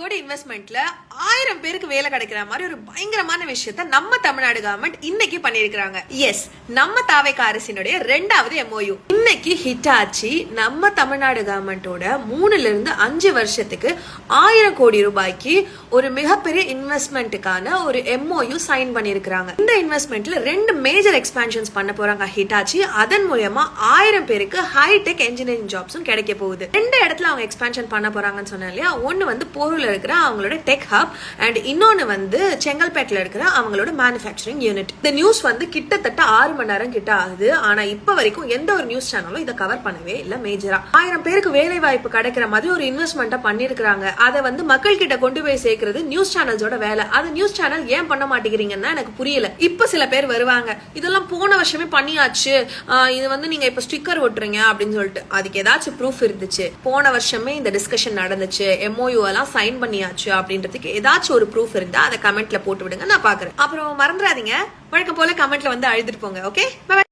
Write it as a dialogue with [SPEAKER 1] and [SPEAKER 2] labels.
[SPEAKER 1] கோடி இன்வெஸ்ட்மெண்ட்ல 1000 பேருக்கு வேலை கிடைக்கிற மாதிரி ஒரு பயங்கரமான விஷயத்த நம்ம தமிழ்நாடு கவர்மெண்ட் இன்னைக்கு பண்ணிருக்காங்க. எஸ், நம்ம தாவேகா அரசினுடைய 2வது MOU இன்னைக்கு ஹிட் ஆச்சு. நம்ம தமிழ்நாடு கவர்மெண்டோட 3-5 வருஷத்துக்கு 1000 கோடி ரூபாய்க்கு ஒரு மிகப்பெரிய இன்வெஸ்ட்மெண்ட்டுக்கான ஒரு MOU சைன் பண்ணிருக்காங்க. இந்த இன்வெஸ்ட்மெண்ட்ல 2 மேஜர் எக்ஸ்பான்ஷன்ஸ் பண்ண போறாங்க ஹிட்டாச்சி. அதன் மூலமா 1000 பேருக்கு ஹைடெக் இன்ஜினியரிங் ஜாப்ஸும் கிடைக்க போகுது. 2 இடத்துல அவங்க எக்ஸ்பான்ஷன் பண்ண போறாங்கன்னு சொன்னா இல்லையா, ஒன்னு வந்து போரூர்ல இருக்கிற அவங்களோட டெக் ஹப் அண்ட் இன்னொன்னு வந்து செங்கல்பேட்டில் இருக்கிற அவங்களோட மேனுஃபேக்சரிங் யூனிட். இந்த நியூஸ் வந்து கிட்டத்தட்ட 6 மணி நேரம் கிட்ட ஆகுது. ஆனா இப்ப வரைக்கும் எந்த ஒரு நியூஸ் சேனலும் இதை கவர் பண்ணவே இல்ல. மேஜரா 1000 பேருக்கு வேலை வாய்ப்பு கிடைக்கிற மாதிரி ஒரு இன்வெஸ்ட்மெண்ட் பண்ணிருக்காங்க. அதை வந்து மக்கள் கிட்ட கொண்டு போய் சேர்க்கிறது நியூஸ் சேனல்ஸோட வேலை. அது நியூஸ் சேனல் ஏன் பண்ண மாட்டேங்கிறீங்கன்னா எனக்கு புரியல. இப்ப சில பேர் வருவாங்க, இதெல்லாம் போன வருஷமே பண்ணியாச்சு, இது வந்து நீங்க இப்ப ஸ்டிக்கர் ஒட்டுறீங்க அப்படின்னு சொல்லிட்டு. அதுக்கு ஏதாச்சும் ப்ரூஃப் இருந்துச்சு, போன வருஷமே இந்த டிஸ்கஷன் நடந்துச்சு, MOU எல்லாம் சைன் பண்ணியாச்சு அப்படின்றதுக்கு ஏதாச்சும் ஒரு ப்ரூஃப் இருந்தா அதை கமெண்ட்ல போட்டு விடுங்க, நான் பாக்குறேன். அப்புறம் மறந்துடாதீங்க, வழக்கம் போல கமெண்ட்ல வந்து அழுதுட்டு போங்க. Okay, by.